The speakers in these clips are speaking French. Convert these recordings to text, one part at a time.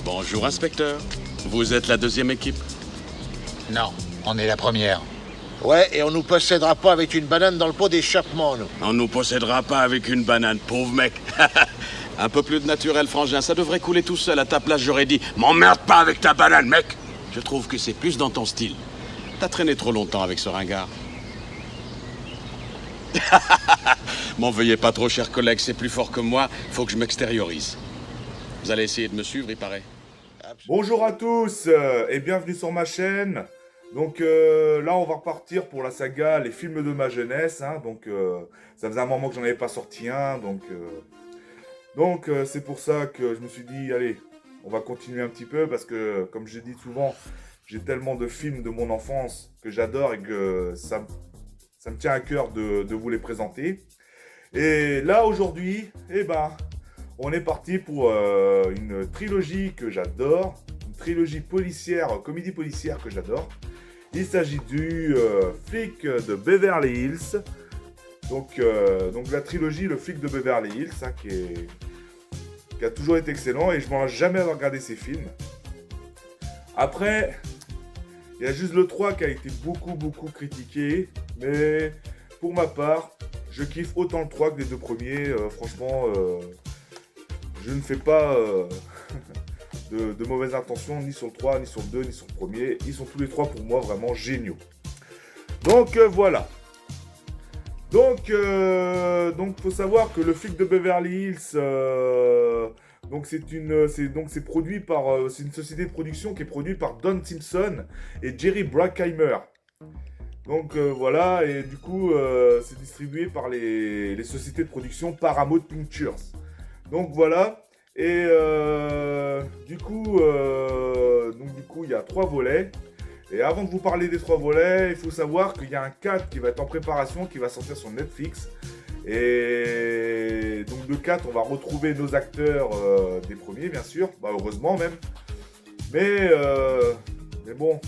Bonjour, inspecteur. Vous êtes la deuxième équipe? Non, on est la première. Ouais, et on nous possédera pas avec une banane dans le pot d'échappement, nous. On nous possédera pas avec une banane, pauvre mec. Un peu plus de naturel, frangin, ça devrait couler tout seul. À ta place, j'aurais dit « M'emmerde pas avec ta banane, mec !» Je trouve que c'est plus dans ton style. T'as traîné trop longtemps avec ce ringard. M'en veuillez pas trop, cher collègue, c'est plus fort que moi, faut que je m'extériorise. Vous allez essayer de me suivre, il paraît. Bonjour à tous et bienvenue sur ma chaîne. Donc là on va repartir pour la saga Les films de ma jeunesse. Ça faisait un moment que j'en avais pas sorti un. Donc c'est pour ça que je me suis dit allez, on va continuer un petit peu parce que comme je dis souvent, j'ai tellement de films de mon enfance que j'adore et que ça me tient à cœur de vous les présenter. Et là aujourd'hui, on est parti pour une trilogie que j'adore, une trilogie policière, comédie policière que j'adore. Il s'agit du Flic de Beverly Hills. Donc la trilogie Le Flic de Beverly Hills, qui a toujours été excellent et je m'en ai jamais regardé ces films. Après, il y a juste le 3 qui a été beaucoup critiqué, mais pour ma part, je kiffe autant le 3 que les deux premiers. Franchement, je ne fais pas de mauvaises intentions ni sur le 3, ni sur le 2, ni sur le premier. Ils sont tous les trois pour moi vraiment géniaux. Donc voilà. Donc faut savoir que le Flic de Beverly Hills, c'est produit par, c'est une société de production qui est produite par Don Simpson et Jerry Bruckheimer. Donc voilà, et du coup c'est distribué par les sociétés de production Paramount Pictures. Donc voilà, et du coup il y a 3 volets. Et avant de vous parler des 3 volets, il faut savoir qu'il y a un 4 qui va être en préparation, qui va sortir sur Netflix. Et donc le 4, on va retrouver nos acteurs des premiers, bien sûr, heureusement même. Mais bon,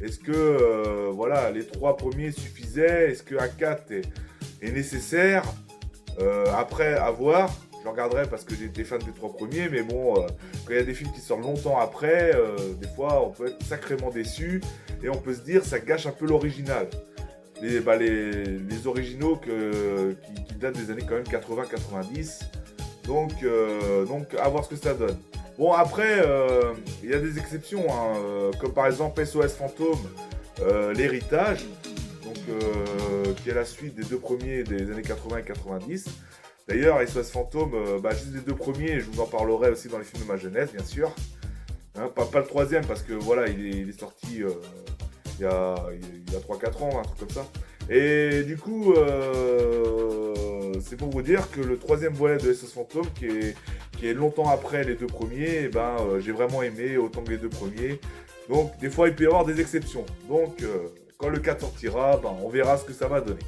est-ce que les 3 premiers suffisaient? Est-ce qu'un 4 est nécessaire? Après, à voir. Je regarderai parce que j'ai été fan des 3 premiers, mais bon, quand il y a des films qui sortent longtemps après, des fois on peut être sacrément déçu et on peut se dire ça gâche un peu l'original. Les originaux qui datent des années quand même 80-90, donc à voir ce que ça donne. Bon après, il y a des exceptions, comme par exemple SOS Fantôme, l'héritage, qui est la suite des 2 premiers des années 80 et 90. D'ailleurs, SOS Fantôme, juste les 2 premiers, je vous en parlerai aussi dans les films de ma jeunesse, bien sûr. Pas le 3e, parce que voilà, il est sorti il y a 3-4 ans, un truc comme ça. Et du coup, c'est pour vous dire que le 3e volet de SOS Fantôme, qui est longtemps après les 2 premiers, j'ai vraiment aimé autant que les 2 premiers. Donc, des fois, il peut y avoir des exceptions. Donc, quand le 4 sortira, on verra ce que ça va donner.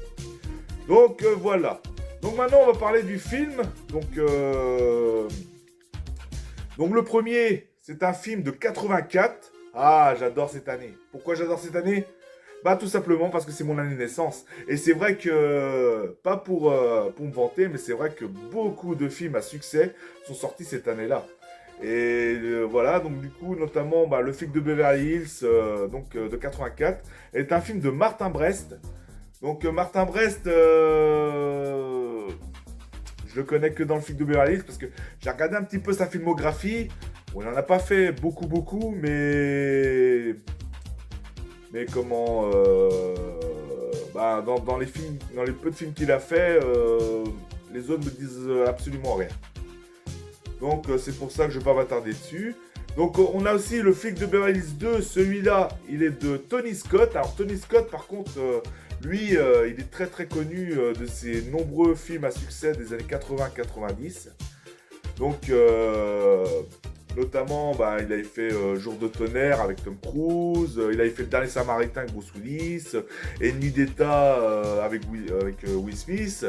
Donc, voilà. Donc maintenant on va parler du film. Donc le premier, c'est un film de 84. Ah, j'adore cette année. Pourquoi j'adore cette année? Tout simplement parce que c'est mon année de naissance. Et c'est vrai que, pas pour me vanter, mais c'est vrai que beaucoup de films à succès sont sortis cette année-là. Et voilà, donc du coup, notamment Le Flic de Beverly Hills, de 84, est un film de Martin Brest. Donc Martin Brest, je le connais que dans le Flic de Beverly Hills parce que j'ai regardé un petit peu sa filmographie. Bon, il n'en a pas fait beaucoup, mais comment, dans les films, dans les peu de films qu'il a fait, les autres me disent absolument rien. Donc c'est pour ça que je ne vais pas m'attarder dessus. Donc on a aussi le Flic de Beverly Hills 2, celui-là, il est de Tony Scott. Alors Tony Scott, par contre, lui, il est très connu de ses nombreux films à succès des années 80-90. Donc, notamment, il avait fait Jour de tonnerre avec Tom Cruise, il avait fait Le Dernier Samaritain avec Bruce Willis, Ennemi d'État avec Will Smith.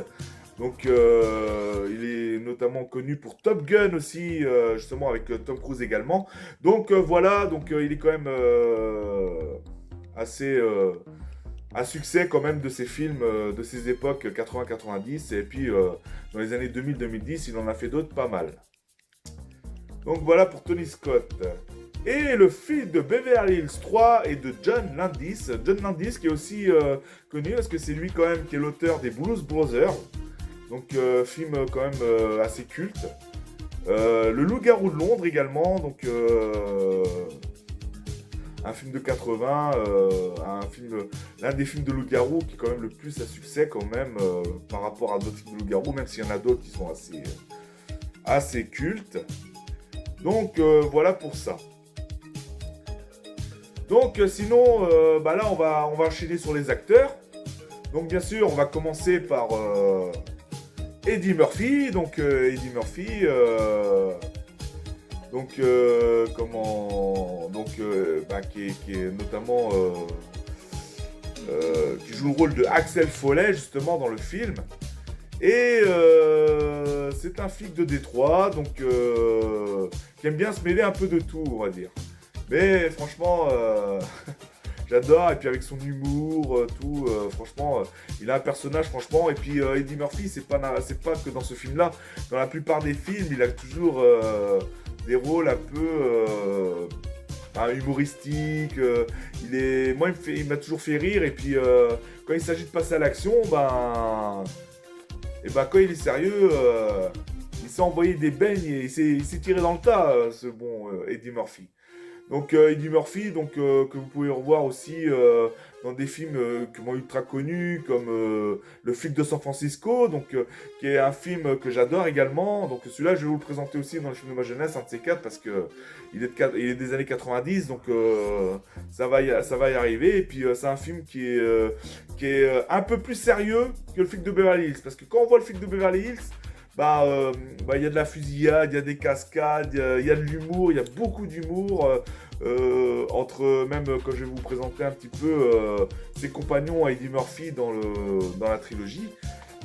Donc, il est notamment connu pour Top Gun aussi, justement avec Tom Cruise également. Donc, voilà, il est quand même assez à succès quand même de ces films de ces époques 80-90. Et puis, dans les années 2000-2010, il en a fait d'autres pas mal. Donc voilà pour Tony Scott. Et le film de Beverly Hills 3 est de John Landis. John Landis qui est aussi connu parce que c'est lui quand même qui est l'auteur des Blues Brothers. Donc film quand même assez culte. Le Loup-garou de Londres également. Donc un film de 80. L'un des films de loup-garou qui est quand même le plus à succès quand même par rapport à d'autres films de loup-garou. Même s'il y en a d'autres qui sont assez cultes. Donc voilà pour ça. Donc sinon, là on va enchaîner sur les acteurs. Donc bien sûr, on va commencer par Eddie Murphy. Donc Eddie Murphy, qui est notamment qui joue le rôle de Axel Foley justement dans le film. Et c'est un flic de Détroit, donc qui aime bien se mêler un peu de tout, on va dire. Mais franchement, j'adore. Et puis avec son humour, tout, franchement, il a un personnage, franchement. Et puis Eddie Murphy, c'est pas que dans ce film-là. Dans la plupart des films, il a toujours des rôles un peu humoristiques. Il m'a toujours fait rire. Et puis quand il s'agit de passer à l'action, quand il est sérieux, il s'est envoyé des beignes et il s'est tiré dans le tas, ce bon Eddie Murphy. Donc Eddie Murphy, que vous pouvez revoir aussi dans des films ultra connus comme Le flic de San Francisco, qui est un film que j'adore également. Donc celui-là, je vais vous le présenter aussi dans le film de ma jeunesse, un de ces quatre, parce que il est des années 90, donc ça va y arriver. Et puis c'est un film qui est un peu plus sérieux que Le flic de Beverly Hills, parce que quand on voit Le flic de Beverly Hills, il y a de la fusillade, il y a des cascades, il y a de l'humour, il y a beaucoup d'humour entre, même quand je vais vous présenter un petit peu ses compagnons à Eddie Murphy dans la trilogie.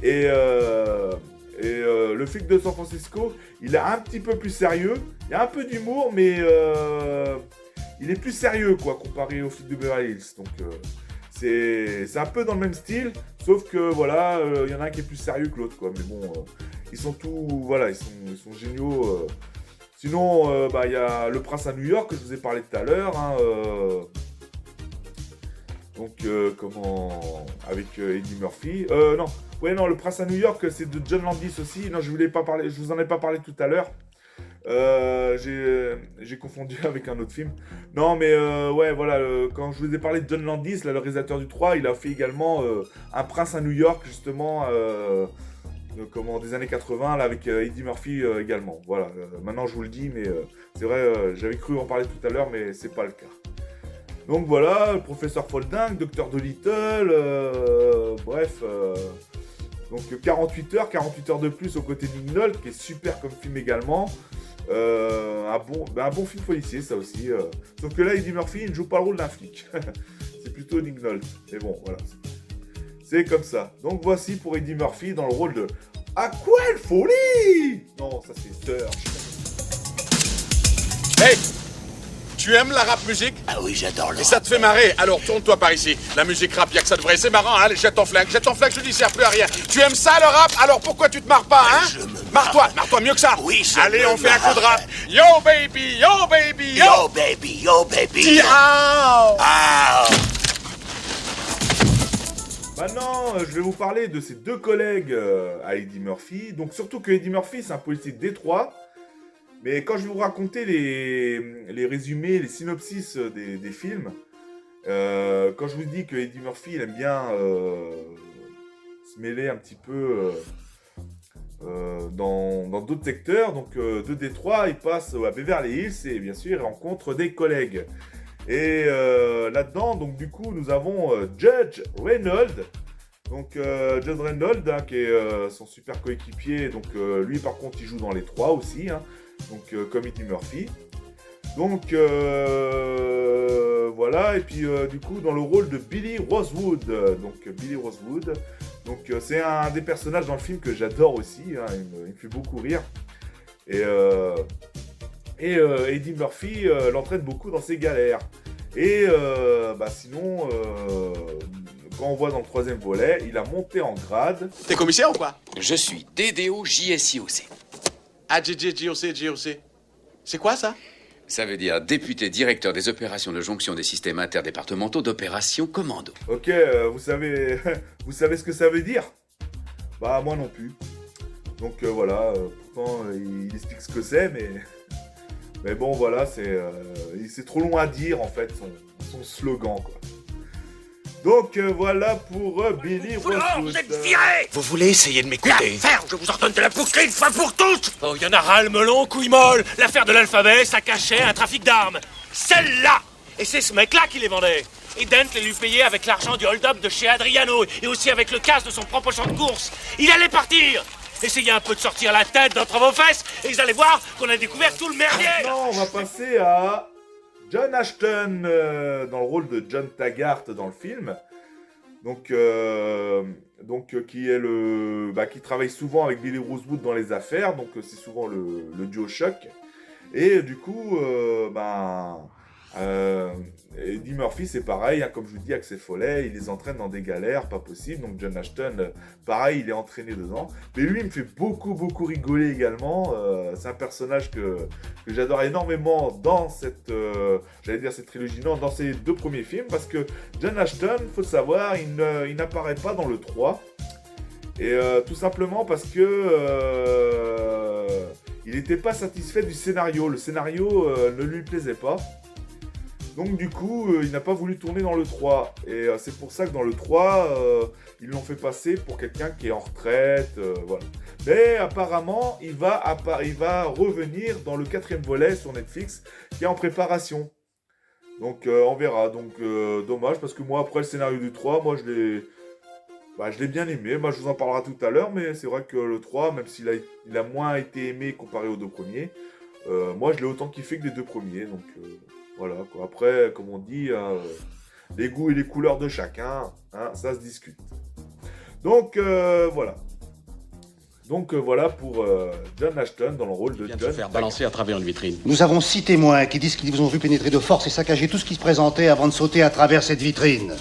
Et le flic de San Francisco, il est un petit peu plus sérieux, il y a un peu d'humour, mais il est plus sérieux comparé au flic de Beverly Hills. Donc c'est un peu dans le même style, sauf que voilà, il y en a un qui est plus sérieux que l'autre, mais bon, ils sont géniaux. Sinon, il y a Le Prince à New York que je vous ai parlé tout à l'heure, avec Eddie Murphy. Le Prince à New York, c'est de John Landis aussi. Non, je vous en ai pas parlé tout à l'heure. J'ai confondu avec un autre film. Non, mais quand je vous ai parlé de John Landis, là, le réalisateur du 3, il a fait également Un Prince à New York, justement, des années 80, là, avec Eddie Murphy également. Voilà, maintenant je vous le dis, mais c'est vrai, j'avais cru en parler tout à l'heure, mais c'est pas le cas. Donc voilà, le professeur Folding, Docteur Dolittle, donc 48 heures de plus aux côtés de Nick Nolte, qui est super comme film également. Un bon film policier, ça aussi. Sauf que là, Eddie Murphy, il ne joue pas le rôle d'un flic. C'est plutôt Nick Nolte. Mais bon, voilà. C'est comme ça. Donc voici pour Eddie Murphy dans le rôle de À quelle folie! Non, ça c'est Sir. Hey! Tu aimes la rap musique? Ah oui, j'adore le Et ça te fait marrer? Alors tourne-toi par ici. La musique rap, y'a que ça de vrai. C'est marrant, hein? Allez, jette ton flingue, je ne sers plus à rien. Tu aimes ça, le rap? Alors pourquoi tu te marres pas, hein? Marre-toi mieux que ça. Oui, allez, on fait un coup de rap. Yo baby, yo baby, yo! Yo baby, yo baby! Maintenant, je vais vous parler de ses deux collègues à Eddie Murphy. Donc surtout que Eddie Murphy, c'est un policier de Détroit. Mais quand je vais vous raconter les résumés, les synopsis des films, quand je vous dis que Eddie Murphy, il aime bien se mêler un petit peu dans d'autres secteurs, donc de Détroit, il passe à Beverly Hills et bien sûr, il rencontre des collègues. Et là-dedans, donc du coup, nous avons Judge Reynolds. Donc Judge Reynolds, qui est son super coéquipier. Donc lui, par contre, il joue dans les trois aussi. Donc comme Eddie Murphy. Donc voilà. Et puis du coup, dans le rôle de Billy Rosewood. Donc c'est un des personnages dans le film que j'adore aussi. Il me fait beaucoup rire. Et Eddie Murphy l'entraîne beaucoup dans ses galères. Et sinon, quand on voit dans le troisième volet, il a monté en grade. T'es commissaire ou quoi? Je suis DDO JSIOC. Ah, JOC. C'est quoi ça? Ça veut dire député directeur des opérations de jonction des systèmes interdépartementaux d'opération commando. Ok, vous savez, vous savez ce que ça veut dire? Bah moi non plus. Donc voilà, pourtant il explique ce que c'est, mais bon voilà, c'est trop long à dire en fait son slogan quoi. Donc voilà pour Billy Rosewood. Vous êtes viré! Vous voulez essayer de m'écouter? Ferme, je vous ordonne de la boucler une fois pour toutes! Oh, y en a ras le melon, couille molle. L'affaire de l'alphabet, ça cachait un trafic d'armes. Celle-là! Et c'est ce mec-là qui les vendait. Et Dent les lui payait avec l'argent du hold-up de chez Adriano et aussi avec le casse de son propre champ de course. Il allait partir! Essayez un peu de sortir la tête d'entre vos fesses et vous allez voir qu'on a découvert tout le merdier! Maintenant, on va passer à John Ashton dans le rôle de John Taggart dans le film. Donc qui est qui travaille souvent avec Billy Rosewood dans les affaires. Donc c'est souvent le duo choc. Et du coup, Eddie Murphy, c'est pareil, hein, comme je vous dis, Axel Foley, il les entraîne dans des galères, pas possible. Donc John Ashton, pareil, il est entraîné dedans. Mais lui, il me fait beaucoup rigoler également. C'est un personnage que j'adore énormément dans cette trilogie, non, dans ces deux premiers films, parce que John Ashton, faut le savoir, il n'apparaît pas dans le 3. Et tout simplement parce que il n'était pas satisfait du scénario. Le scénario ne lui plaisait pas. Donc du coup, il n'a pas voulu tourner dans le 3. Et c'est pour ça que dans le 3, ils l'ont fait passer pour quelqu'un qui est en retraite. Voilà. Mais apparemment, il va revenir dans le 4e volet sur Netflix, qui est en préparation. Donc on verra. Donc dommage, parce que moi, après le scénario du 3, moi je l'ai bien aimé. Moi, je vous en parlerai tout à l'heure, mais c'est vrai que le 3, même s'il a moins été aimé comparé aux deux premiers, moi je l'ai autant kiffé que les deux premiers. Donc voilà, quoi. Après, comme on dit, les goûts et les couleurs de chacun, hein, ça se discute. Donc voilà. Donc voilà pour John Ashton dans le rôle de Vient de John. se faire balancer à travers une vitrine. Nous avons 6 témoins qui disent qu'ils vous ont vu pénétrer de force et saccager tout ce qui se présentait avant de sauter à travers cette vitrine.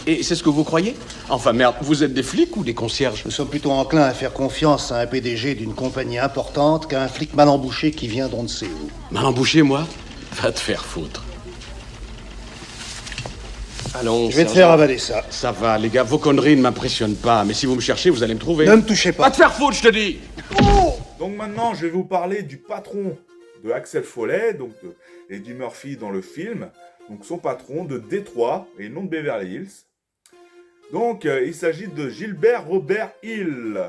Et c'est ce que vous croyez? Enfin merde, vous êtes des flics ou des concierges? Nous sommes plutôt enclins à faire confiance à un PDG d'une compagnie importante qu'à un flic mal embouché qui vient d'on ne sait où. Mal embouché, moi? Va te faire foutre. Allons, Je vais te faire avaler ça. Ça va, les gars, vos conneries ne m'impressionnent pas, mais si vous me cherchez, vous allez me trouver. Ne me touchez Va pas. te faire foutre, je te dis! Donc maintenant, je vais vous parler du patron de Axel Foley, donc Eddie Murphy dans le film. Donc son patron de Détroit et non de Beverly Hills. Donc il s'agit de Gilbert Robert Hill,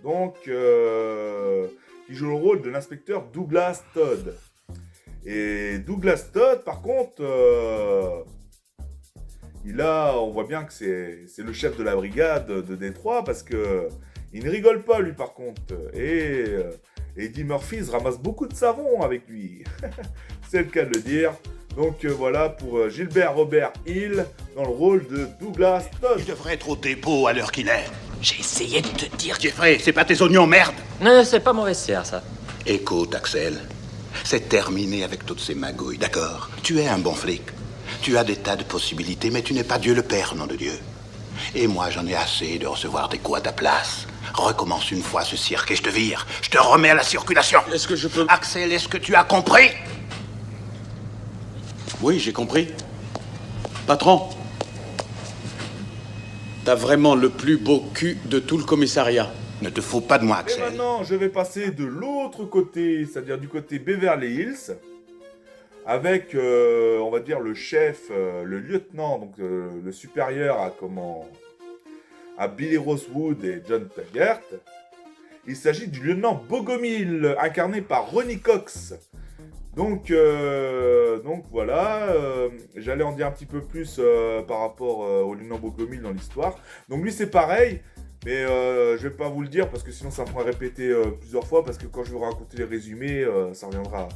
donc qui joue le rôle de l'inspecteur Douglas Todd. Et Douglas Todd, par contre, on voit bien que c'est le chef de la brigade de Détroit, parce que il ne rigole pas lui par contre. Et Eddie Murphy se ramasse beaucoup de savon avec lui. C'est le cas de le dire. Donc voilà pour Gilbert Robert Hill dans le rôle de Douglas Todd. Il devrait être au dépôt à l'heure qu'il est. J'ai essayé de te dire... Jeffrey, c'est pas tes oignons, merde! Non, c'est pas mon vestiaire, ça. Écoute, Axel, c'est terminé avec toutes ces magouilles, d'accord? Tu es un bon flic. Tu as des tas de possibilités, mais tu n'es pas Dieu le Père, nom de Dieu. Et moi, j'en ai assez de recevoir des coups à ta place. Recommence une fois ce cirque et je te vire. Je te remets à la circulation. Est-ce que je peux... Axel, est-ce que tu as compris? Oui, j'ai compris. Patron, t'as vraiment le plus beau cul de tout le commissariat. Ne te fous pas de moi, Et Axel. maintenant, je vais passer de l'autre côté, c'est-à-dire du côté Beverly Hills, avec, on va dire, le chef, le lieutenant, donc le supérieur à Billy Rosewood et John Taggart. Il s'agit du lieutenant Bogomil, incarné par Ronny Cox. Donc voilà, j'allais en dire un petit peu plus par rapport au lieutenant Bogomil dans l'histoire. Donc lui c'est pareil, mais je vais pas vous le dire parce que sinon ça me fera répéter plusieurs fois, parce que quand je vais vous raconter les résumés, ça reviendra.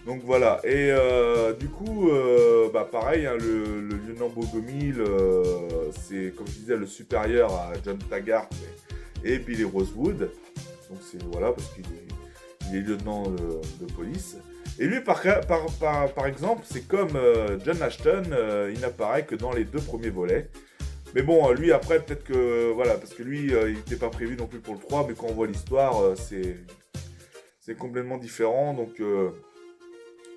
Donc voilà, et du coup, pareil, hein, le lieutenant Bogomil, c'est comme je disais le supérieur à John Taggart et Billy Rosewood. Donc c'est voilà, parce qu'il est lieutenant de police. Et lui, par exemple, c'est comme John Ashton, il n'apparaît que dans les 2 premiers volets. Mais bon, lui, après, peut-être que... Voilà, parce que lui, il n'était pas prévu non plus pour le 3, mais quand on voit l'histoire, c'est complètement différent. Donc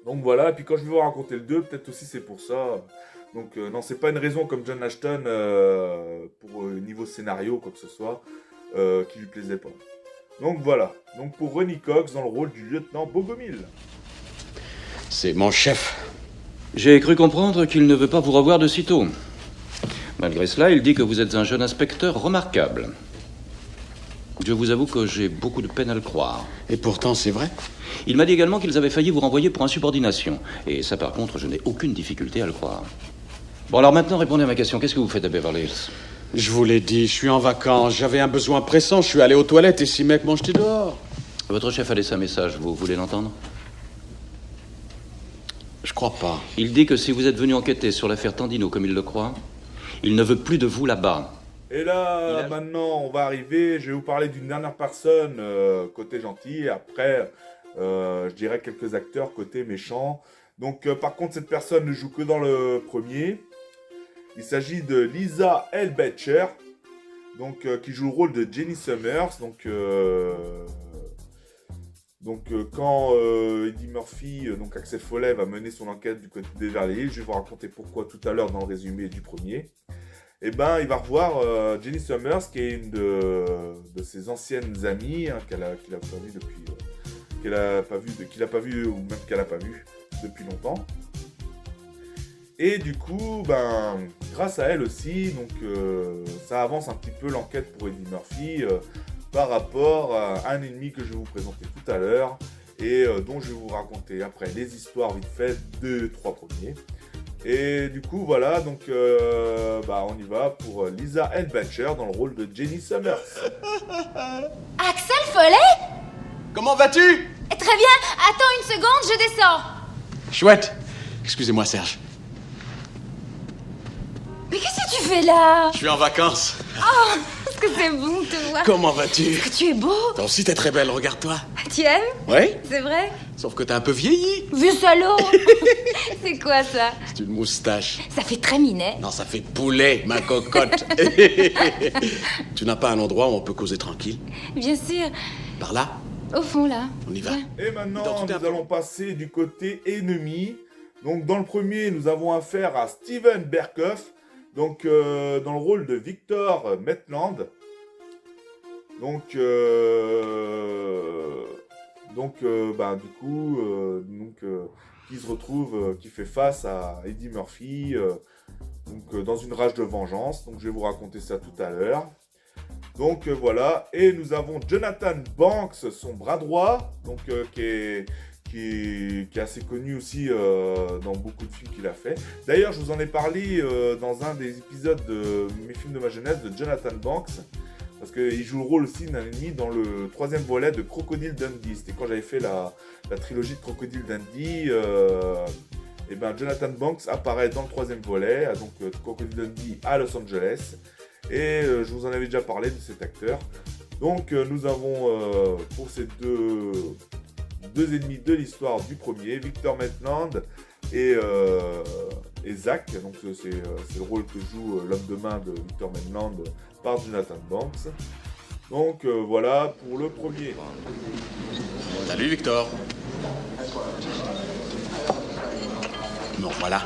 Donc voilà, et puis quand je vais vous raconter le 2, peut-être aussi c'est pour ça. Donc non, c'est pas une raison comme John Ashton pour niveau scénario, quoi que ce soit, qui lui plaisait pas. Donc voilà, donc pour Ronny Cox dans le rôle du lieutenant Bogomil. C'est mon chef. J'ai cru comprendre qu'il ne veut pas vous revoir de sitôt. Malgré cela, il dit que vous êtes un jeune inspecteur remarquable. Je vous avoue que j'ai beaucoup de peine à le croire. Et pourtant, c'est vrai. Il m'a dit également qu'ils avaient failli vous renvoyer pour insubordination. Et ça, par contre, je n'ai aucune difficulté à le croire. Bon, alors maintenant, répondez à ma question. Qu'est-ce que vous faites à Beverly Hills? Je vous l'ai dit, je suis en vacances. J'avais un besoin pressant. Je suis allé aux toilettes et 6 mecs m'ont jeté dehors. Votre chef a laissé un message. Vous voulez l'entendre? Je crois pas. Il dit que si vous êtes venu enquêter sur l'affaire Tandino comme il le croit, il ne veut plus de vous là-bas. Et là, maintenant, on va arriver. Je vais vous parler d'une dernière personne côté gentil. Et après, je dirais quelques acteurs côté méchant. Donc, par contre, cette personne ne joue que dans le premier. Il s'agit de Lisa L. Betcher, donc, qui joue le rôle de Jenny Summers. Donc, quand Eddie Murphy, donc Axel Foley, va mener son enquête du côté de Beverly Hills, je vais vous raconter pourquoi tout à l'heure dans le résumé du premier. Et ben, il va revoir Jenny Summers, qui est une de ses anciennes amies, hein, qu'il a pas vu depuis, qu'il a pas vu ou même qu'elle a pas vu depuis longtemps. Et du coup, ben, grâce à elle aussi, donc ça avance un petit peu l'enquête pour Eddie Murphy par rapport à un ennemi que je vais vous présenter tout à l'heure et dont je vais vous raconter après les histoires vite fait de 3 premiers. Et du coup, voilà, donc on y va pour Lisa L. Betcher dans le rôle de Jenny Summers. Axel Foley? Comment vas-tu? Très bien, attends une seconde, je descends. Chouette. Excusez-moi, Serge. Mais qu'est-ce que tu fais là? Je suis en vacances. Oh, est-ce que c'est bon de te voir? Comment vas-tu? Est-ce que tu es beau? Toi aussi, t'es très belle, regarde-toi. Tu aimes? Oui. C'est vrai? Sauf que t'as un peu vieilli. Vieux salaud. C'est quoi ça? C'est une moustache. Ça fait très minet. Non, ça fait poulet, ma cocotte. Tu n'as pas un endroit où on peut causer tranquille? Bien sûr. Par là? Au fond, là. On y va. Et maintenant, nous allons passer du côté ennemi. Donc, dans le premier, nous avons affaire à Steven Berkoff, donc dans le rôle de Victor Maitland. Qui se retrouve, qui fait face à Eddie Murphy, dans une rage de vengeance. Donc, je vais vous raconter ça tout à l'heure. Donc voilà, et nous avons Jonathan Banks, son bras droit, donc qui est assez connu aussi dans beaucoup de films qu'il a fait. D'ailleurs, je vous en ai parlé dans un des épisodes de mes films de ma jeunesse de Jonathan Banks, parce qu'il joue le rôle aussi d'un ennemi dans le 3e volet de Crocodile Dundee. C'était quand j'avais fait la trilogie de Crocodile Dundee. Et ben Jonathan Banks apparaît dans le 3e volet, donc Crocodile Dundee à Los Angeles. Et je vous en avais déjà parlé de cet acteur. Donc nous avons pour ces deux ennemis de l'histoire du premier, Victor Maitland et Zach. Donc c'est le rôle que joue l'homme de main de Victor Maitland par Jonathan Banks. Donc voilà pour le premier. Salut Victor. Bon voilà.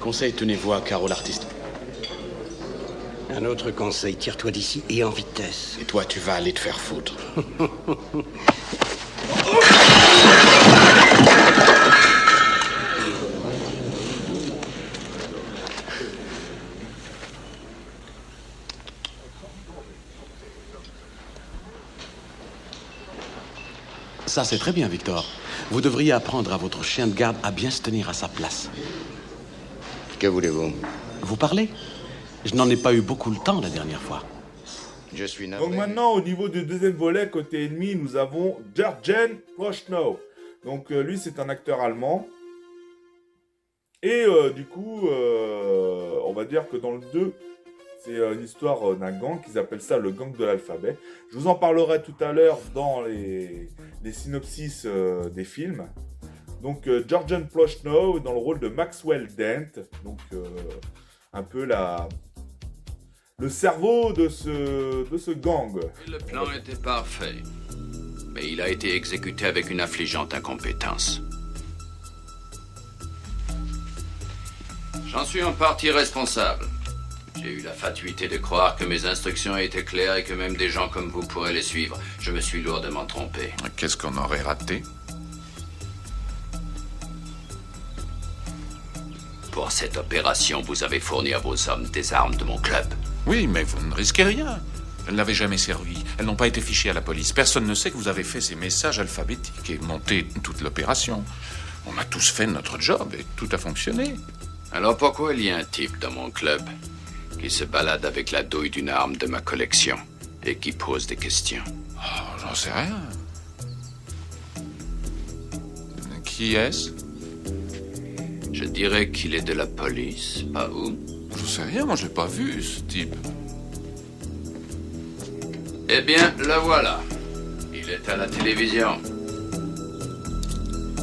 Conseil, tenez-vous à Carole l'artiste. Un autre conseil, tire-toi d'ici et en vitesse. Et toi, tu vas aller te faire foutre. Ça, c'est très bien, Victor. Vous devriez apprendre à votre chien de garde à bien se tenir à sa place. Que voulez-vous? Vous parlez? Je n'en ai pas eu beaucoup le temps la dernière fois. Je suis navré. Donc maintenant, au niveau du 2e volet, côté ennemi, nous avons Jürgen Prochnow. Donc lui, c'est un acteur allemand. Et du coup, on va dire que dans le 2, c'est une histoire d'un gang qu'ils appellent ça le gang de l'alphabet. Je vous en parlerai tout à l'heure dans les synopsis des films. Donc Jürgen Prochnow dans le rôle de Maxwell Dent, donc un peu la le cerveau de ce gang. Le plan était parfait. Mais il a été exécuté avec une affligeante incompétence. J'en suis en partie responsable. J'ai eu la fatuité de croire que mes instructions étaient claires et que même des gens comme vous pourraient les suivre. Je me suis lourdement trompé. Qu'est-ce qu'on aurait raté? Pour cette opération, vous avez fourni à vos hommes des armes de mon club. Oui, mais vous ne risquez rien. Elles n'avaient jamais servi. Elles n'ont pas été fichées à la police. Personne ne sait que vous avez fait ces messages alphabétiques et monté toute l'opération. On a tous fait notre job et tout a fonctionné. Alors pourquoi il y a un type dans mon club qui se balade avec la douille d'une arme de ma collection et qui pose des questions? Oh, j'en sais rien. Qui est-ce? Je dirais qu'il est de la police, pas vous? Je sais rien, moi je l'ai pas vu, ce type. Eh bien, le voilà. Il est à la télévision.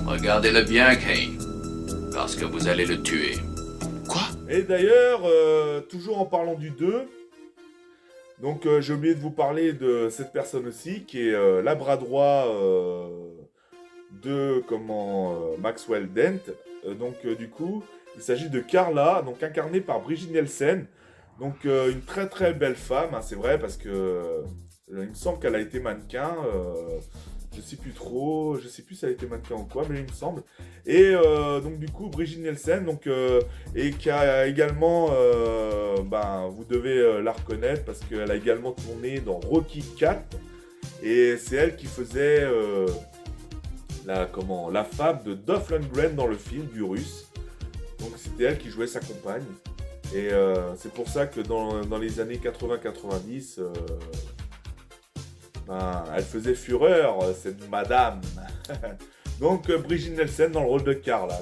Regardez-le bien, Kane. Parce que vous allez le tuer. Quoi? Et d'ailleurs, toujours en parlant du 2, donc j'ai oublié de vous parler de cette personne aussi, qui est la bras droit de Maxwell Dent. Du coup, il s'agit de Carla, donc incarnée par Brigitte Nielsen. Donc une très très belle femme, hein, c'est vrai, parce que il me semble qu'elle a été mannequin. Je sais plus trop, je sais plus si elle a été mannequin ou quoi, mais il me semble. Et donc du coup, Brigitte Nielsen, et qui a également, vous devez la reconnaître parce qu'elle a également tourné dans Rocky 4. Et c'est elle qui faisait la femme de Dolph Lundgren dans le film du Russe. Donc c'était elle qui jouait sa compagne. Et c'est pour ça que dans les années 80-90, elle faisait fureur, cette madame. Donc Brigitte Nielsen dans le rôle de Carla.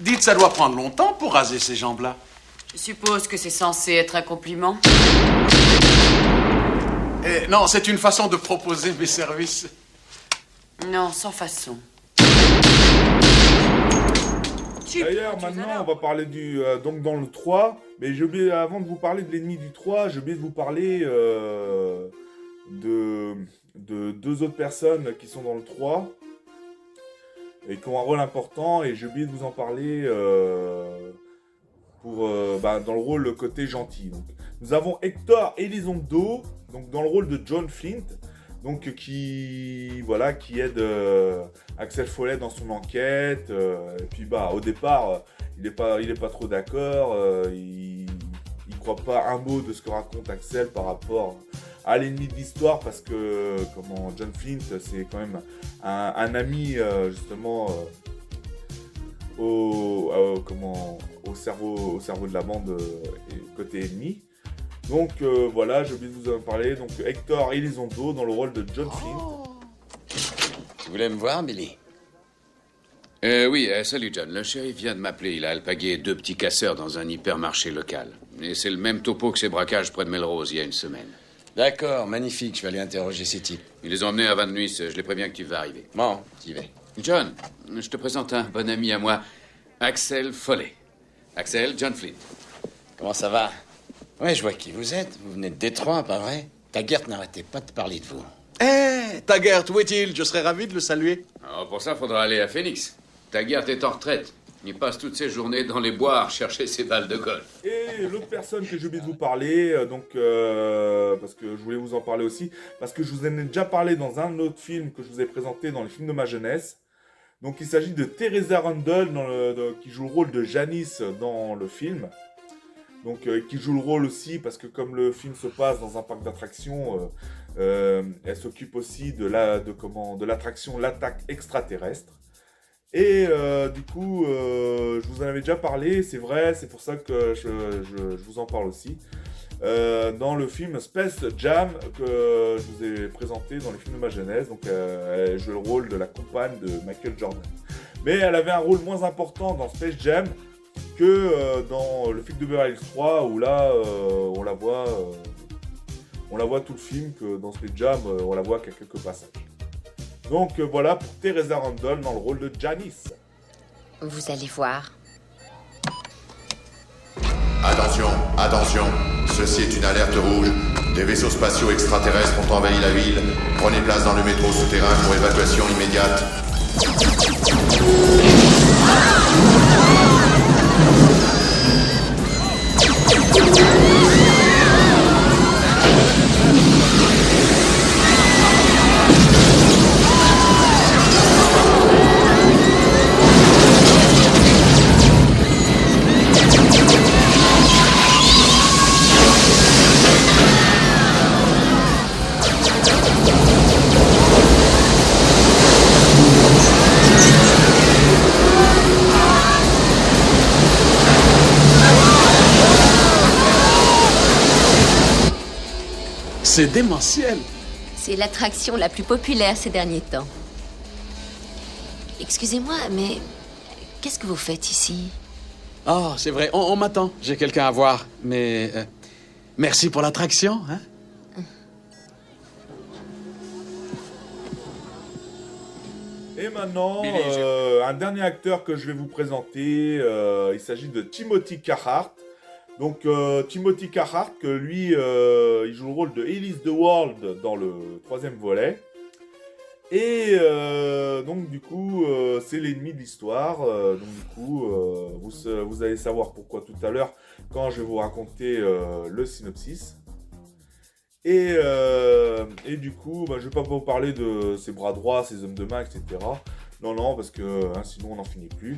Dites, ça doit prendre longtemps pour raser ces jambes-là. Je suppose que c'est censé être un compliment. Non, c'est une façon de proposer mes services. Non, sans façon. D'ailleurs, maintenant, on va parler donc dans le 3. Mais j'ai oublié, avant de vous parler de l'ennemi du 3, j'ai oublié de vous parler de deux autres personnes qui sont dans le 3 et qui ont un rôle important. Et j'ai oublié de vous en parler dans le rôle côté gentil. Donc, nous avons Hector Elizondo, donc dans le rôle de John Flint. Donc qui aide Axel Foley dans son enquête. Et puis au départ, il est pas trop d'accord. Il croit pas un mot de ce que raconte Axel par rapport à l'ennemi de l'histoire, parce que John Flint, c'est quand même un ami justement au cerveau de la bande côté ennemi. Donc voilà, j'ai oublié de vous en parler. Donc Hector Elizondo dans le rôle de John Flint. Tu voulais me voir, Billy? Oui, salut John. Le shérif vient de m'appeler. Il a alpagué 2 petits casseurs dans un hypermarché local. Et c'est le même topo que ces braquages près de Melrose il y a une semaine. D'accord, magnifique. Je vais aller interroger ces types. Ils les ont emmenés à Van Nuys. Je les préviens que tu vas arriver. Bon, j'y vais. John, je te présente un bon ami à moi, Axel Foley. Axel, John Flint. Comment ça va? Ouais, je vois qui vous êtes. Vous venez de Détroit, pas vrai? Taggart n'arrêtait pas de parler de vous. Taggart, où est-il? Je serais ravi de le saluer. Alors pour ça, faudra aller à Phoenix. Taggart est en retraite. Il passe toutes ses journées dans les bois à rechercher ses balles de golf. Et l'autre personne que j'ai oublié de vous parler, parce que je voulais vous en parler aussi, parce que je vous en ai déjà parlé dans un autre film que je vous ai présenté dans les films de ma jeunesse. Donc il s'agit de Teresa Rundle qui joue le rôle de Janice dans le film. Donc qui joue le rôle aussi parce que comme le film se passe dans un parc d'attractions, elle s'occupe aussi de l'attraction L'attaque extraterrestre. Et du coup, je vous en avais déjà parlé, c'est vrai, c'est pour ça que je vous en parle aussi. Dans le film Space Jam que je vous ai présenté dans les films de ma jeunesse, donc elle joue le rôle de la compagne de Michael Jordan. Mais elle avait un rôle moins important dans Space Jam que dans le film de Beverly Hills 3 où là on la voit tout le film, que dans Space Jam on la voit qu'à quelques passages. Donc voilà pour Teresa Randall dans le rôle de Janice. Vous allez voir. Attention, attention, ceci est une alerte rouge. Des vaisseaux spatiaux extraterrestres ont envahi la ville. Prenez place dans le métro souterrain pour évacuation immédiate. C'est démentiel. C'est l'attraction la plus populaire ces derniers temps. Excusez-moi, mais qu'est-ce que vous faites ici? Oh, c'est vrai, on m'attend. J'ai quelqu'un à voir. Mais merci pour l'attraction, hein? Et maintenant, un dernier acteur que je vais vous présenter, il s'agit de Timothy Carhart. Donc Timothy Carhart, que lui, il joue le rôle de Ellis the World dans le 3e volet. Et donc du coup, c'est l'ennemi de l'histoire. Donc du coup, vous allez savoir pourquoi tout à l'heure quand je vais vous raconter le synopsis. Et du coup, je vais pas vous parler de ses bras droits, ses hommes de main, etc. Non, parce que sinon on n'en finit plus.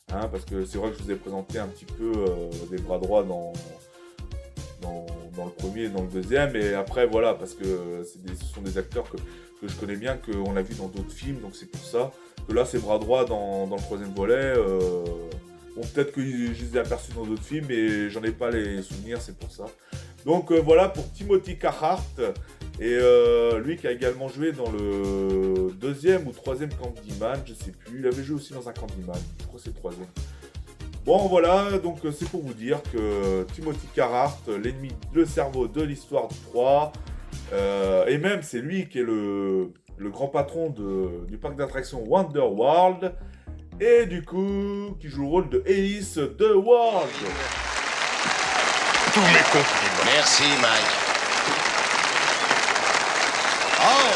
Parce que c'est vrai que je vous ai présenté un petit peu des bras droits dans le premier et dans le deuxième. Et après, voilà, parce que ce sont des acteurs que je connais bien, qu'on a vu dans d'autres films. Donc c'est pour ça que là, ces bras droits dans le 3e volet... Bon, peut-être que je les ai aperçus dans d'autres films, mais j'en ai pas les souvenirs, c'est pour ça. Donc voilà pour Timothy Carhart, et lui qui a également joué dans le 2e ou 3e Candyman, je sais plus. Il avait joué aussi dans un Candyman, je crois que c'est le 3e. Bon voilà, donc c'est pour vous dire que Timothy Carhart, l'ennemi, le cerveau de l'histoire du 3, et même c'est lui qui est le grand patron du parc d'attractions Wonder World. Et du coup, qui joue le rôle de Ellis the World. Tous mes compliments. Merci, Mike. Oh,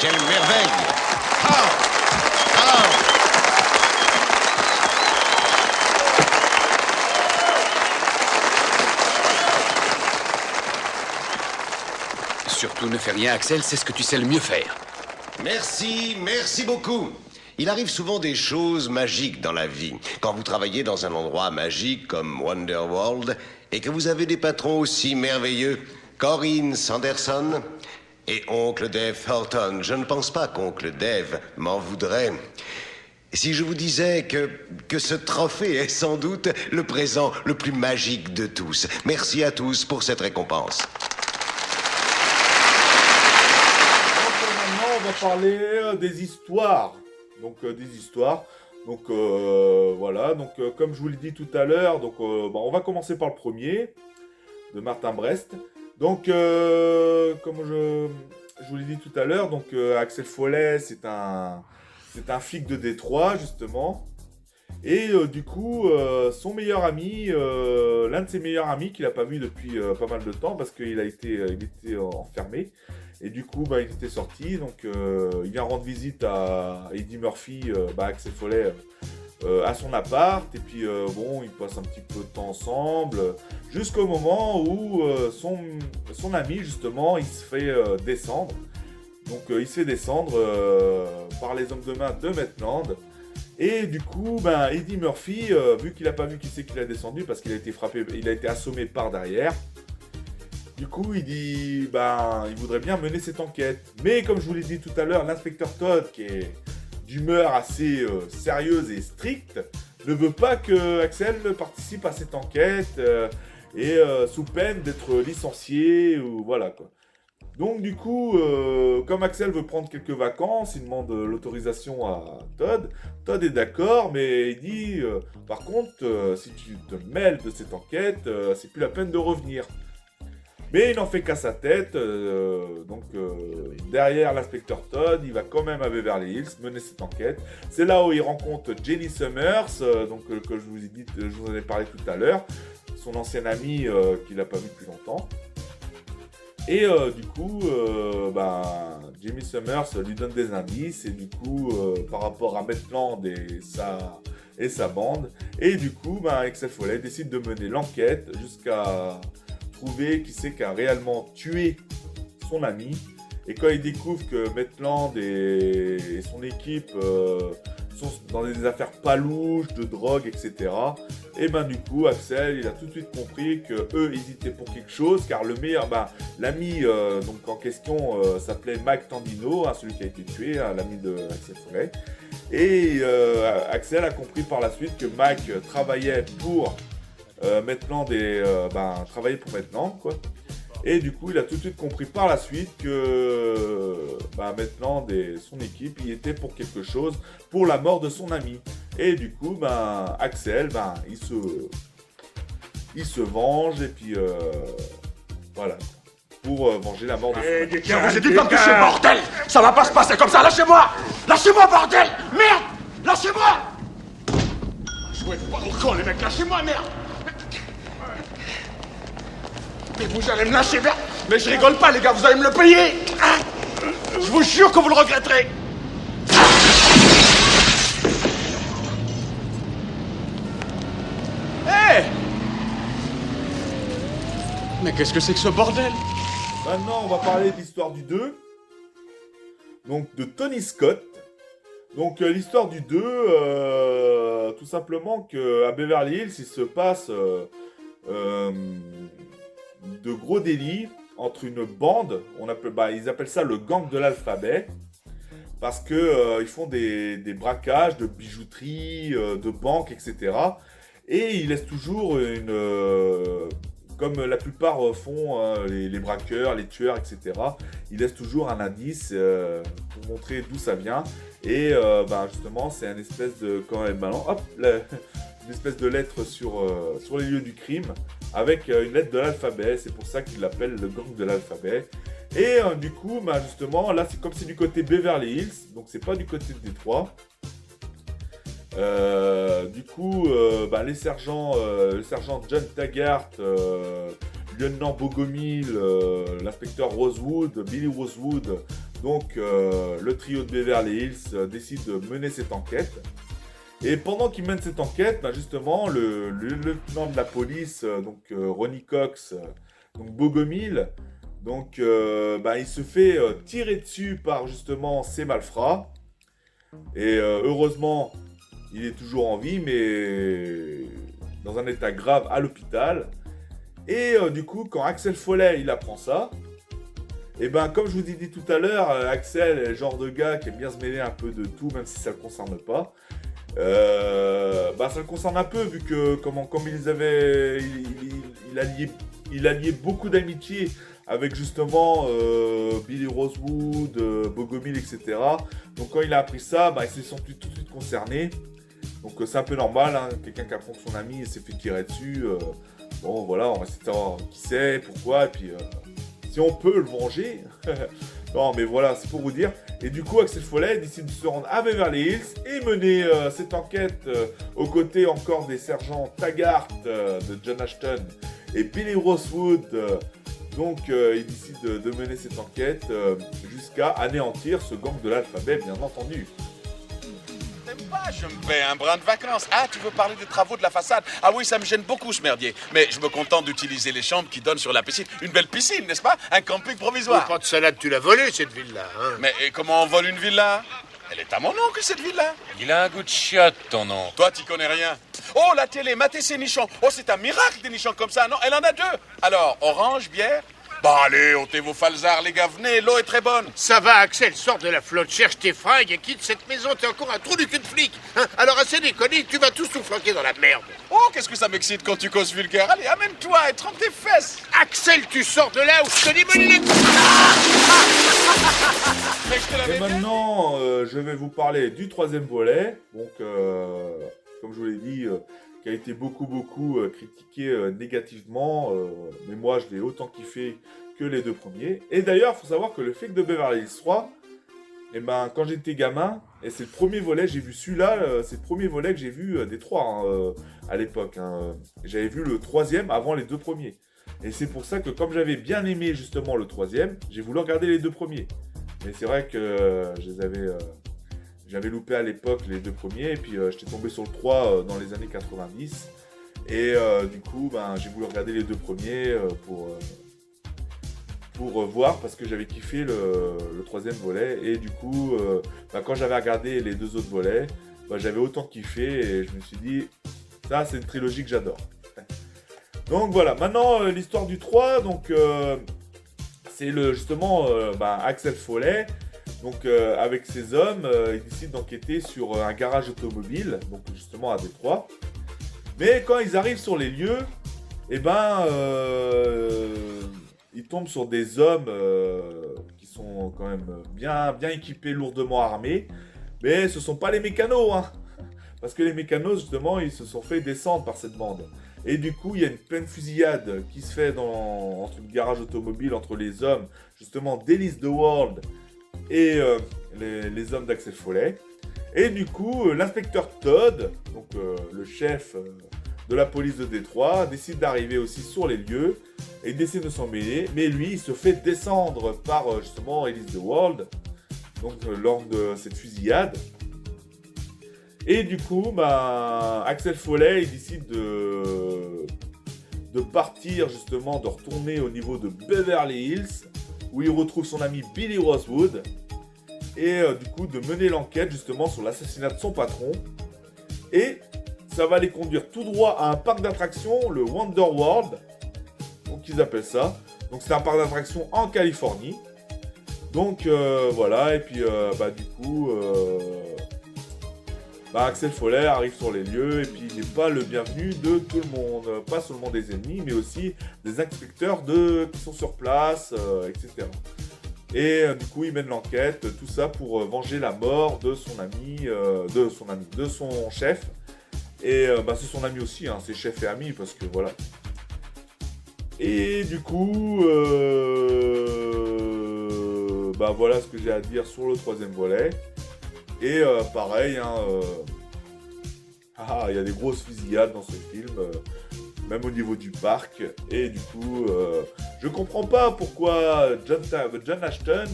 quelle merveille. Surtout ne fais rien, Axel, c'est ce que tu sais le mieux faire. Merci beaucoup. Il arrive souvent des choses magiques dans la vie. Quand vous travaillez dans un endroit magique comme Wonderworld et que vous avez des patrons aussi merveilleux qu'Orrin Sanderson et Oncle Dave Thornton. Je ne pense pas qu'Oncle Dave m'en voudrait. Si je vous disais que ce trophée est sans doute le présent le plus magique de tous. Merci à tous pour cette récompense. Donc maintenant, on va parler des histoires. Donc voilà, donc comme je vous l'ai dit tout à l'heure, donc on va commencer par le premier de Martin Brest. Donc comme je vous l'ai dit tout à l'heure, donc Axel Foley, c'est un flic de Détroit justement, et du coup son meilleur ami, l'un de ses meilleurs amis qu'il n'a pas vu depuis pas mal de temps parce qu'il était enfermé. Et du coup, il était sorti, donc il vient rendre visite à Eddie Murphy, Axel Foley, à son appart. Et puis, ils passent un petit peu de temps ensemble, jusqu'au moment où son ami, justement, il se fait descendre. Donc, il se fait descendre par les hommes de main de Maitland. Et du coup, Eddie Murphy, vu qu'il n'a pas vu qui c'est qui l'a descendu, parce qu'il a été frappé, il a été assommé par derrière. Du coup, il dit, il voudrait bien mener cette enquête. Mais comme je vous l'ai dit tout à l'heure, l'inspecteur Todd, qui est d'humeur assez sérieuse et stricte, ne veut pas que Axel participe à cette enquête sous peine d'être licencié ou voilà quoi. Donc du coup, comme Axel veut prendre quelques vacances, il demande l'autorisation à Todd. Todd est d'accord, mais il dit, par contre, si tu te mêles de cette enquête, c'est plus la peine de revenir. Mais il n'en fait qu'à sa tête. Derrière l'inspecteur Todd, il va quand même à Beverly Hills mener cette enquête. C'est là où il rencontre Jenny Summers, que je vous en ai parlé tout à l'heure, son ancienne amie qu'il n'a pas vu depuis longtemps. Et du coup, Jimmy Summers lui donne des indices, et du coup, par rapport à Maitland et sa bande, et du coup, Axel Foley décide de mener l'enquête jusqu'à trouver qui c'est qui a réellement tué son ami. Et quand il découvre que Maitland et son équipe sont dans des affaires palouches, de drogue, etc. Et du coup, Axel, il a tout de suite compris que eux hésitaient pour quelque chose, car le meilleur, l'ami donc en question s'appelait Mike Tandino, celui qui a été tué, l'ami de Axel Foley. Et Axel a compris par la suite que Mike travaillait pour Maitland et travaillait pour Maitland, quoi. Et du coup, il a tout de suite compris par la suite que Maitland et son équipe y étaient pour quelque chose, pour la mort de son ami. Et du coup, Axel, il se venge, et puis voilà, pour venger la mort de son ami. Je vous ai dit pas de toucher, bordel! Ça va pas se passer comme ça, lâchez-moi! Lâchez-moi, bordel! Merde! Lâchez-moi! Jouez pas au con, les mecs, lâchez-moi, merde! Mais vous allez me lâcher, merde! Mais je rigole pas, les gars, vous allez me le payer! Je vous jure que vous le regretterez! Hé! Mais qu'est-ce que c'est que ce bordel? Maintenant, on va parler de l'histoire du 2. Donc, de Tony Scott. Donc, l'histoire du 2, tout simplement qu'à Beverly Hills, il se passe de gros délits entre une bande, ils appellent ça le gang de l'alphabet, parce que ils font des braquages de bijouterie, de banques, etc. Et ils laissent toujours comme la plupart font les braqueurs, les tueurs, etc. Ils laissent toujours un indice pour montrer d'où ça vient. Et justement, c'est une espèce de une espèce de lettre sur les lieux du crime, avec une lettre de l'alphabet. C'est pour ça qu'ils l'appellent le gang de l'alphabet. Et du coup, justement, là, c'est comme c'est du côté Beverly Hills, donc c'est pas du côté de Détroit. Du coup, le sergent John Taggart, lieutenant Bogomil, l'inspecteur Rosewood, Billy Rosewood, donc le trio de Beverly Hills décide de mener cette enquête. Et pendant qu'ils mènent cette enquête, justement, le lieutenant de la police, Ronnie Cox, donc Bogomil, donc il se fait tirer dessus par justement ces malfrats. Et heureusement, il est toujours en vie, mais dans un état grave à l'hôpital. Et du coup, quand Axel Foley, il apprend ça, et comme je vous ai dit tout à l'heure, Axel est le genre de gars qui aime bien se mêler un peu de tout, même si ça ne le concerne pas. Ça le concerne un peu, vu que comme il alliait beaucoup d'amitié avec justement Billy Rosewood, Bogomil, etc. Donc quand il a appris ça, il s'est senti tout de suite concerné. Donc c'est un peu normal, quelqu'un qui apprend que son ami s'est fait tirer dessus. Bon voilà, on va essayer de savoir qui c'est, pourquoi, et puis si on peut le venger. Non mais voilà, c'est pour vous dire. Et du coup, Axel Foley décide de se rendre à Beverly Hills et mener cette enquête aux côtés encore des sergents Taggart de John Ashton et Billy Rosewood. Il décide de mener cette enquête jusqu'à anéantir ce gang de l'alphabet, bien entendu. Je me fais un brin de vacances. Ah, tu veux parler des travaux de la façade? Ah oui, ça me gêne beaucoup ce merdier. Mais je me contente d'utiliser les chambres qui donnent sur la piscine. Une belle piscine, n'est-ce pas? Un camping provisoire. Pas de salade, tu l'as volée cette villa, hein? Mais comment on vole une villa? Elle est à mon oncle, cette villa. Il a un goût de chiotte, ton nom. Toi, t'y connais rien. Oh, la télé, matez ces nichons. Oh, c'est un miracle, des nichons comme ça. Non, elle en a 2. Alors, orange, bière? Bon, allez, ôtez vos falzards, les gars, venez, l'eau est très bonne. Ça va, Axel, sors de la flotte, cherche tes fringues et quitte cette maison, t'es encore un trou du cul de flic. Hein? Alors, assez déconner, tu vas tous nous flanquer dans la merde. Oh, qu'est-ce que ça m'excite quand tu causes vulgaire. Allez, amène-toi et trempe tes fesses. Axel, tu sors de là ou je te démolis les... Et maintenant, je vais vous parler du 3e volet. Donc, comme je vous l'ai dit, qui a été beaucoup critiqué négativement, mais moi je l'ai autant kiffé que les 2 premiers. Et d'ailleurs, il faut savoir que le flic de Beverly Hills 3, et ben, quand j'étais gamin, et c'est le premier volet, j'ai vu celui-là, c'est le premier volet que j'ai vu des 3 à l'époque. J'avais vu le 3e avant les 2 premiers. Et c'est pour ça que comme j'avais bien aimé justement le 3e, j'ai voulu regarder les 2 premiers. Mais c'est vrai que j'avais loupé à l'époque les 2 premiers, et puis j'étais tombé sur le 3 dans les années 90. Et du coup, ben, j'ai voulu regarder les 2 premiers pour voir, parce que j'avais kiffé le 3e volet. Et du coup, ben, quand j'avais regardé les 2 autres volets, ben, j'avais autant kiffé, et je me suis dit, ça c'est une trilogie que j'adore. Donc voilà, maintenant l'histoire du 3, donc c'est justement Axel Foley. Donc avec ses hommes, ils décident d'enquêter sur un garage automobile, donc justement à Détroit. Mais quand ils arrivent sur les lieux, eh ben ils tombent sur des hommes qui sont quand même bien équipés, lourdement armés. Mais ce sont pas les mécanos, hein, parce que les mécanos justement ils se sont fait descendre par cette bande. Et du coup, il y a une pleine fusillade qui se fait entre le garage automobile, entre les hommes, justement, d'Elise the World et les hommes d'Axel Foley. Et du coup, l'inspecteur Todd, donc le chef de la police de Détroit, décide d'arriver aussi sur les lieux et décide de s'en mêler. Mais lui, il se fait descendre par, justement, Elise the World, donc lors de cette fusillade. Et du coup, Axel Foley, il décide de partir justement, de retourner au niveau de Beverly Hills, où il retrouve son ami Billy Rosewood, et du coup de mener l'enquête justement sur l'assassinat de son patron. Et ça va les conduire tout droit à un parc d'attractions, le Wonder World, donc ils appellent ça. Donc c'est un parc d'attractions en Californie. Donc voilà, et puis du coup... Axel Foley arrive sur les lieux, et puis il n'est pas le bienvenu de tout le monde, pas seulement des ennemis, mais aussi des inspecteurs qui sont sur place, etc. Et du coup, il mène l'enquête, tout ça pour venger la mort de son ami, de son chef. Et c'est son ami aussi, hein, c'est chef et ami, parce que voilà. Et du coup, voilà ce que j'ai à dire sur le 3e volet. Et pareil, il y a des grosses fusillades dans ce film, même au niveau du parc. Et du coup, je comprends pas pourquoi John Ashton,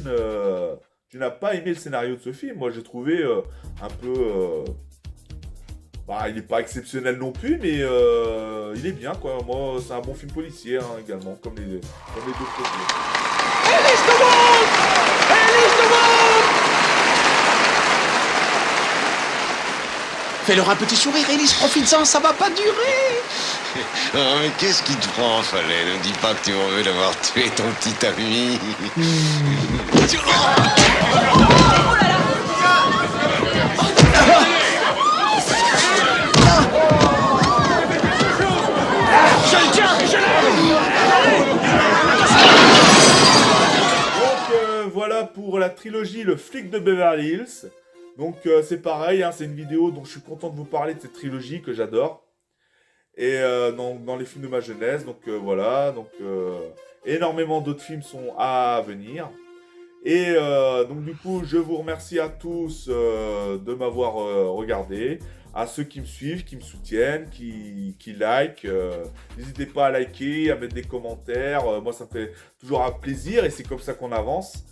tu n'as pas aimé le scénario de ce film. Moi, j'ai trouvé un peu... il n'est pas exceptionnel non plus, mais il est bien, quoi. Moi, c'est un bon film policier, hein, également, comme les 2 premiers. Elise the World! Elise the World! Fais-leur un petit sourire, Elise, profite-en, ça va pas durer. Oh, mais qu'est-ce qui te prend, Foley? Ne dis pas que tu en veux d'avoir tué ton petit ami. Je le tiens, je l'ai. Donc voilà pour la trilogie Le Flic de Beverly Hills. Donc c'est pareil, hein, c'est une vidéo dont je suis content de vous parler de cette trilogie que j'adore. Et dans les films de ma jeunesse, donc voilà, donc énormément d'autres films sont à venir. Et donc du coup, je vous remercie à tous de m'avoir regardé, à ceux qui me suivent, qui me soutiennent, qui likent. N'hésitez pas à liker, à mettre des commentaires, moi ça me fait toujours un plaisir et c'est comme ça qu'on avance.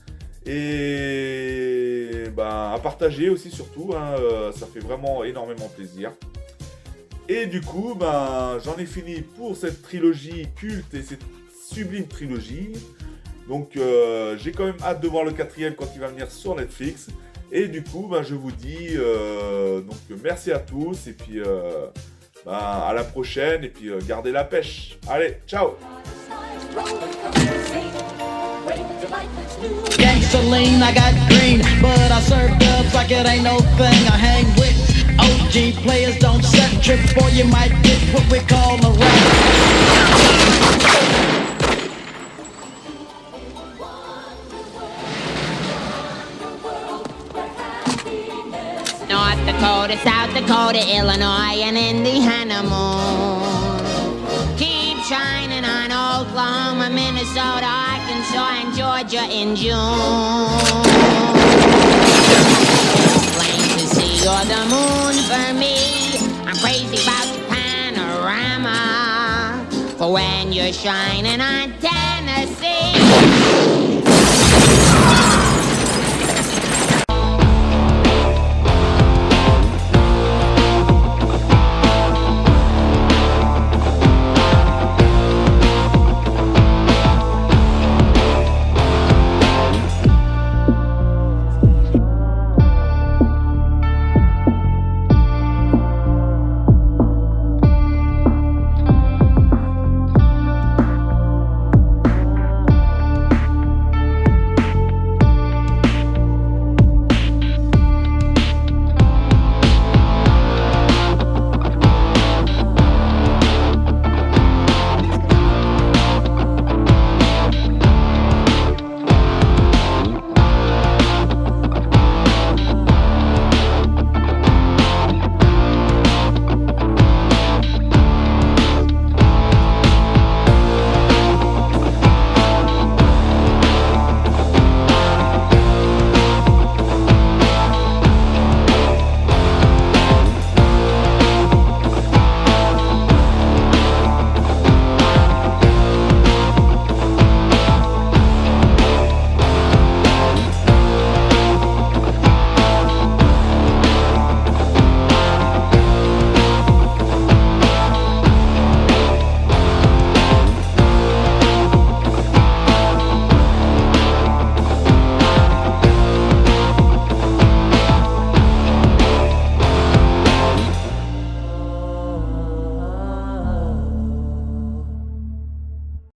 Et à partager aussi surtout, hein, ça fait vraiment énormément plaisir. Et du coup, j'en ai fini pour cette trilogie culte et cette sublime trilogie. Donc j'ai quand même hâte de voir le 4e quand il va venir sur Netflix. Et du coup, je vous dis donc merci à tous et puis à la prochaine et puis gardez la pêche. Allez, ciao. Gangsta lean, I got green, but I serve dubs like it ain't no thing. I hang with OG players, don't set trip, or you might get what we call a rap. North Dakota, South Dakota. go to Illinois and Indiana moon. Keep shining on Oklahoma, Minnesota, Arkansas, and Georgia in June. Plain to see you're the moon for me. I'm crazy about the panorama. For when you're shining on Tennessee.